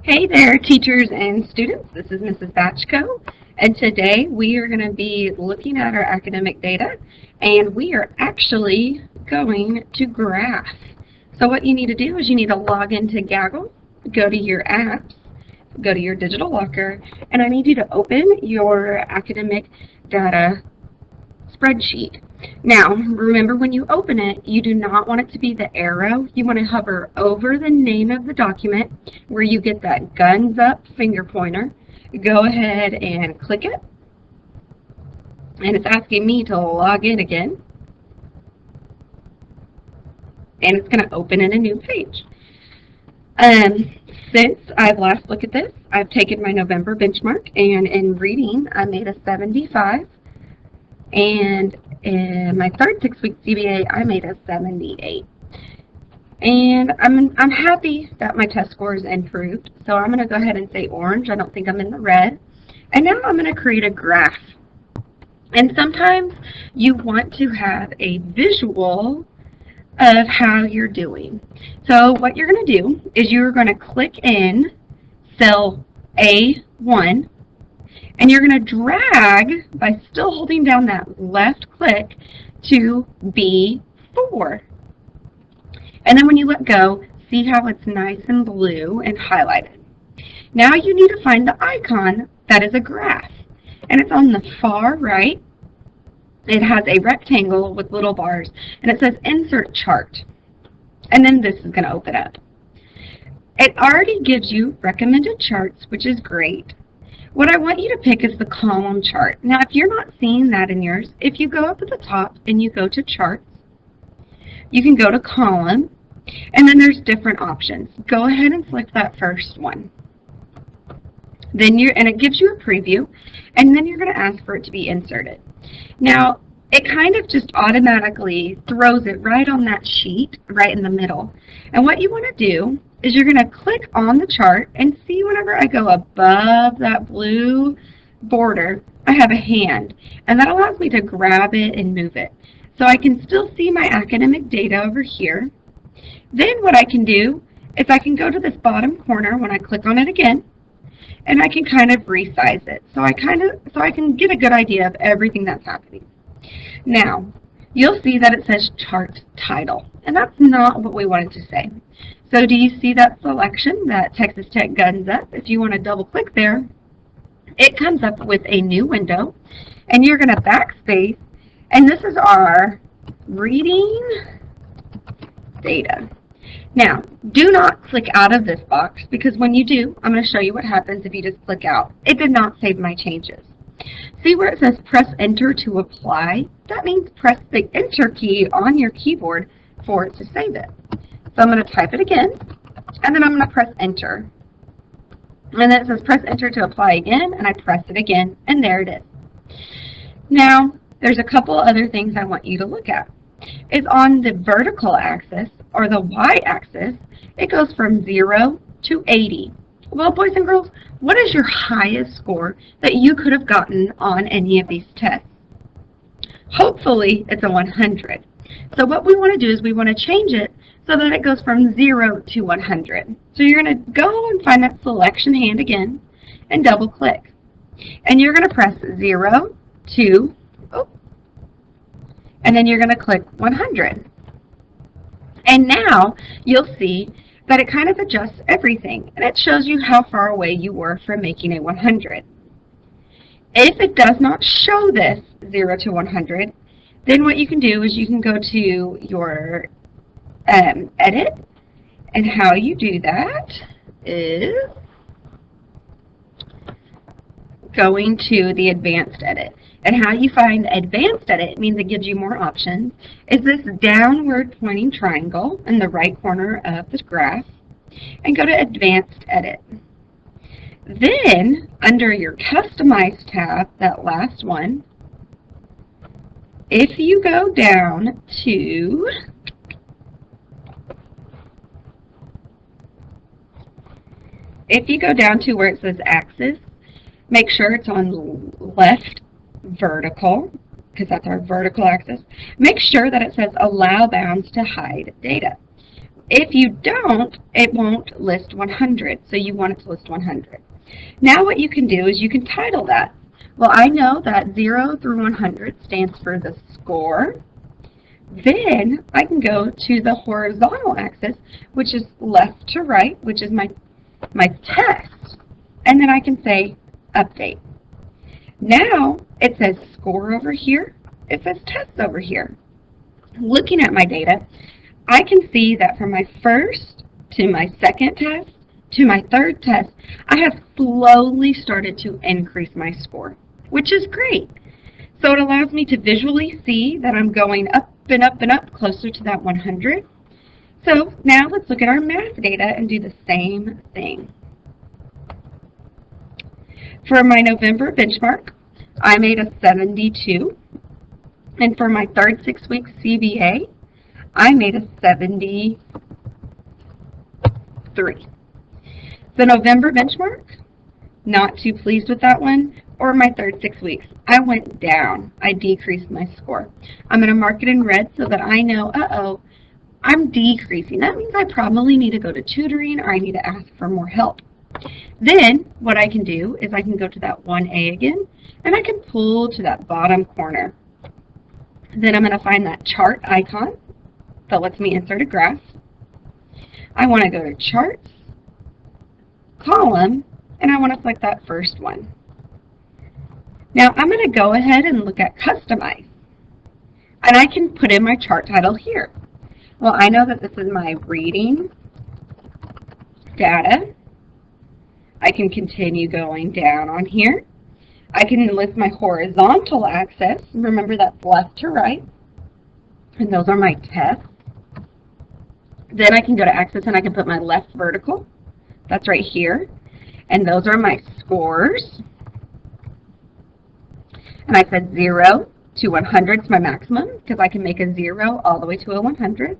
Hey there, teachers and students. This is Mrs. Batchko, and today we are going to be looking at our academic data, and we are actually going to graph. So what you need to do is you need to log into Gaggle, go to your apps, go to your digital locker, and I need you to open your academic data spreadsheet. Now, remember when you open it, you do not want it to be the arrow. You want to hover over the name of the document where you get that guns up finger pointer. Go ahead and click it. And it's asking me to log in again. And it's going to open in a new page. Since I've last looked at this, I've taken my November benchmark, and in reading, I made a 75. And in my third 6-week CBA, I made a 78. And I'm happy that my test scores improved. So I'm going to go ahead and say orange. I don't think I'm in the red. And now I'm going to create a graph. And sometimes you want to have a visual of how you're doing. So what you're going to do is you're going to click in cell A1. And you're going to drag, by still holding down that left click, to B4. And then when you let go, see how it's nice and blue and highlighted. Now you need to find the icon that is a graph. And it's on the far right. It has a rectangle with little bars. And it says Insert Chart. And then this is going to open up. It already gives you recommended charts, which is great. What I want you to pick is the column chart. Now, if you're not seeing that in yours, if you go up at the top and you go to charts, you can go to column, and then there's different options. Go ahead and select that first one. And it gives you a preview, and then you're going to ask for it to be inserted. Now, it kind of just automatically throws it right on that sheet, right in the middle. And what you want to do is you're going to click on the chart and see whenever I go above that blue border, I have a hand. And that allows me to grab it and move it. So I can still see my academic data over here. Then what I can do is I can go to this bottom corner when I click on it again, and I can kind of resize it. So I can get a good idea of everything that's happening. Now, you'll see that it says chart title, and that's not what we wanted to say. So do you see that selection, that Texas Tech Guns Up? If you want to double click there, it comes up with a new window, and you're going to backspace, and this is our reading data. Now, do not click out of this box, because when you do, I'm going to show you what happens if you just click out. It did not save my changes. See where it says press enter to apply? That means press the enter key on your keyboard for it to save it. So I'm going to type it again, and then I'm going to press enter. And then it says press enter to apply again, and I press it again, and there it is. Now, there's a couple other things I want you to look at. It's on the vertical axis, or the y-axis, it goes from 0 to 80. Well, boys and girls, what is your highest score that you could have gotten on any of these tests? Hopefully, it's a 100. So what we want to do is we want to change it so that it goes from 0 to 100. So you're going to go and find that selection hand again and double click. And you're going to press 0 to, and then you're going to click 100. And now you'll see that it kind of adjusts everything, and it shows you how far away you were from making a 100. If it does not show this 0 to 100, then what you can do is you can go to your edit, and how you do that is going to the advanced edit. And how you find advanced edit means it gives you more options. Is this downward pointing triangle in the right corner of the graph, and go to advanced edit. Then under your customize tab, that last one, if you go down to where it says axis, make sure it's on left vertical, because that's our vertical axis. Make sure that it says allow bounds to hide data. If you don't, it won't list 100, so you want it to list 100. Now what you can do is you can title that. Well, I know that 0 through 100 stands for the score. Then I can go to the horizontal axis, which is left to right, which is my test. And then I can say update. Now it says score over here. It says test over here. Looking at my data, I can see that from my first to my second test to my third test, I have slowly started to increase my score, which is great. So it allows me to visually see that I'm going up and up and up closer to that 100. So now let's look at our math data and do the same thing. For my November benchmark, I made a 72. And for my third 6-week CBA, I made a 73. The November benchmark, not too pleased with that one. Or my third 6 weeks, I went down. I decreased my score. I'm going to mark it in red so that I know, uh-oh, I'm decreasing. That means I probably need to go to tutoring or I need to ask for more help. Then what I can do is I can go to that 1A again, and I can pull to that bottom corner. Then I'm going to find that chart icon that lets me insert a graph. I want to go to Charts, Column, and I want to select that first one. Now I'm going to go ahead and look at Customize. And I can put in my chart title here. Well, I know that this is my reading data. I can continue going down on here. I can list my horizontal axis. Remember, that's left to right. And those are my tests. Then I can go to axis and I can put my left vertical. That's right here. And those are my scores. And I said 0 to 100 is my maximum because I can make a 0 all the way to a 100.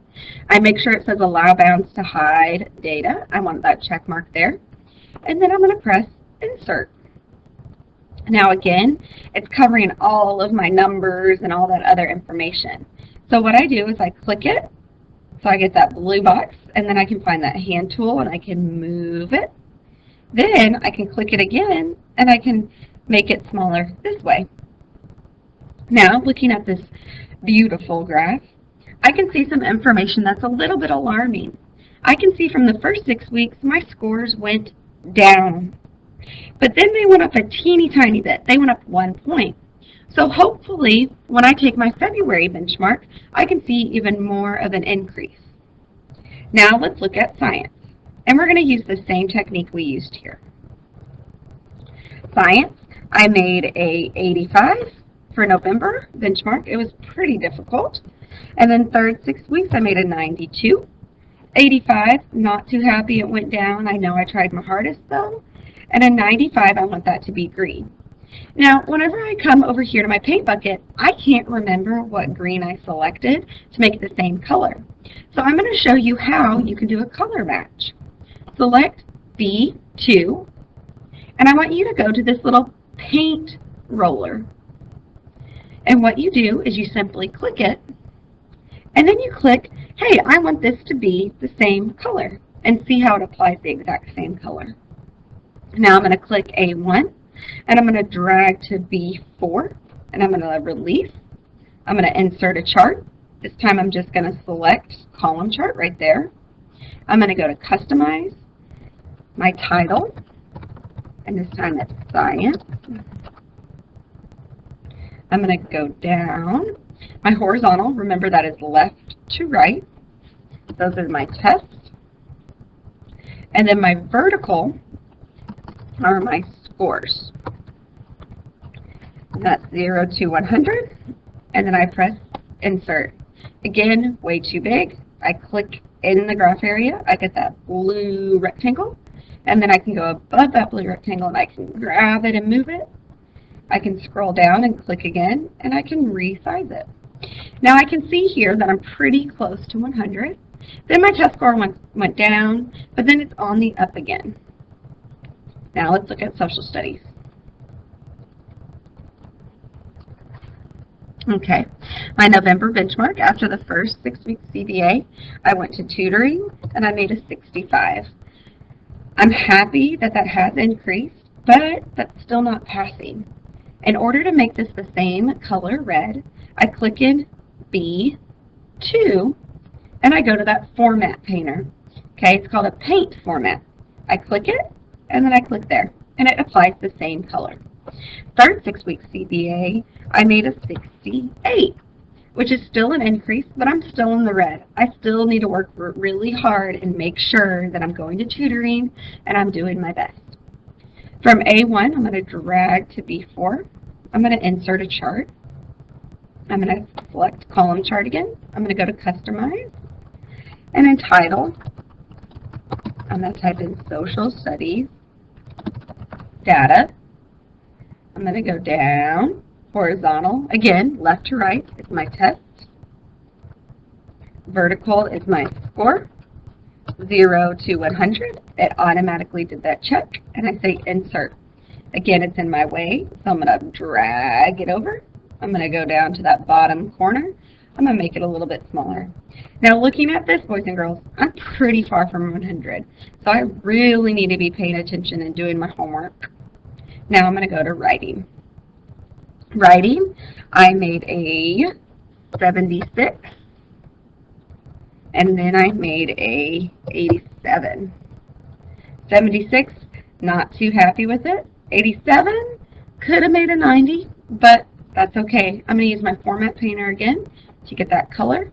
I make sure it says allow bounds to hide data. I want that check mark there. And then I'm going to press insert. Now again, it's covering all of my numbers and all that other information. So what I do is I click it, so I get that blue box, and then I can find that hand tool and I can move it. Then I can click it again and I can make it smaller this way. Now looking at this beautiful graph, I can see some information that's a little bit alarming. I can see from the first 6 weeks my scores went down. But then they went up a teeny tiny bit. They went up 1 point. So hopefully when I take my February benchmark, I can see even more of an increase. Now let's look at science. And we're going to use the same technique we used here. Science, I made a 85 for November benchmark. It was pretty difficult. And then third 6 weeks, I made a 92. 85, not too happy it went down. I know I tried my hardest though. And a 95, I want that to be green. Now, whenever I come over here to my paint bucket, I can't remember what green I selected to make it the same color. So I'm going to show you how you can do a color match. Select B2, and I want you to go to this little paint roller. And what you do is you simply click it, and then you click, hey, I want this to be the same color, and see how it applies the exact same color. Now I'm going to click A1, and I'm going to drag to B4, and I'm going to release. I'm going to insert a chart. This time I'm just going to select column chart right there. I'm going to go to Customize, my title, and this time it's Science. I'm going to go down. My horizontal, remember that is left to right. Those are my tests. And then my vertical are my scores. And that's 0 to 100. And then I press insert. Again, way too big. I click in the graph area. I get that blue rectangle. And then I can go above that blue rectangle and I can grab it and move it. I can scroll down and click again, and I can resize it. Now I can see here that I'm pretty close to 100. Then my test score went down, but then it's on the up again. Now let's look at social studies. Okay, my November benchmark after the first 6-week CBA, I went to tutoring and I made a 65. I'm happy that that has increased, but that's still not passing. In order to make this the same color red, I click in B2 and I go to that format painter. Okay, it's called a paint format. I click it and then I click there and it applies the same color. Third 6-week CBA, I made a 68, which is still an increase, but I'm still in the red. I still need to work really hard and make sure that I'm going to tutoring and I'm doing my best. From A1, I'm going to drag to B4. I'm going to insert a chart. I'm going to select column chart again. I'm going to go to customize. And in title, I'm going to type in social studies data. I'm going to go down, horizontal, again, left to right is my test. Vertical is my score, 0 to 100. It automatically did that check, and I say insert. Again, it's in my way, so I'm going to drag it over. I'm going to go down to that bottom corner. I'm going to make it a little bit smaller. Now, looking at this, boys and girls, I'm pretty far from 100, so I really need to be paying attention and doing my homework. Now I'm going to go to writing. Writing, I made a 76, and then I made a 87. 76, not too happy with it. 87, could have made a 90, but that's okay. I'm going to use my format painter again to get that color.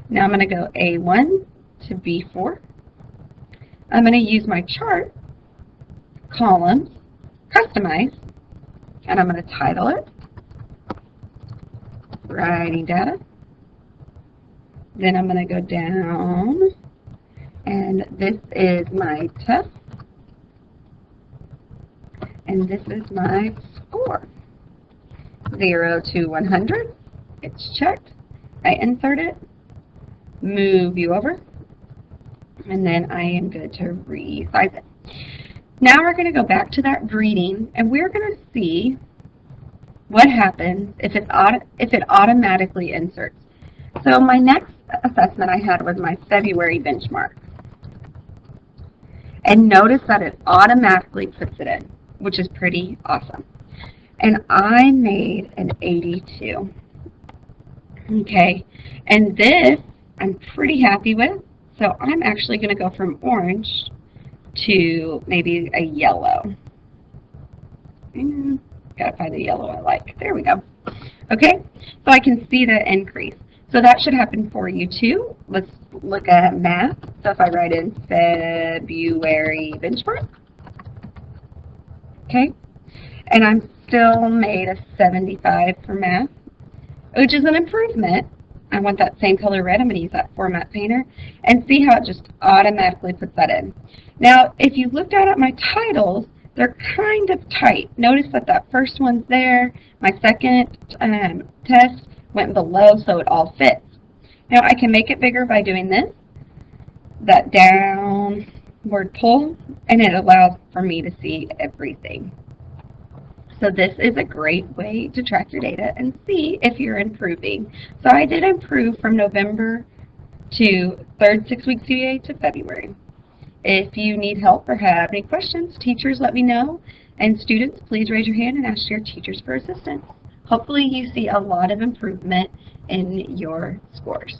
Now I'm going to go A1 to B4. I'm going to use my chart, columns, customize, and I'm going to title it writing data. Then I'm going to go down, and this is my test, and this is my score, 0 to 100. It's checked. I insert it, move you over, and then I am good to resize it. Now we're going to go back to that reading, and we're going to see what happens if it automatically inserts. So my next assessment I had was my February benchmark. And notice that it automatically puts it in, which is pretty awesome. And I made an 82. Okay, and this I'm pretty happy with, so I'm actually going to go from orange to maybe a yellow. Gotta find the yellow I like. There we go. Okay, so I can see the increase. So that should happen for you too. Let's look at math. So if I write in February benchmark, okay, and I'm still made a 75 for math, which is an improvement. I want that same color red. I'm going to use that format painter and see how it just automatically puts that in. Now, if you look down at my titles, they're kind of tight. Notice that that first one's there. My second test went below, so it all fits. Now, I can make it bigger by doing this, that downward pull, and it allows for me to see everything. So this is a great way to track your data and see if you're improving. So I did improve from November to third 6-week CBA to February. If you need help or have any questions, teachers, let me know. And students, please raise your hand and ask your teachers for assistance. Hopefully you see a lot of improvement in your scores.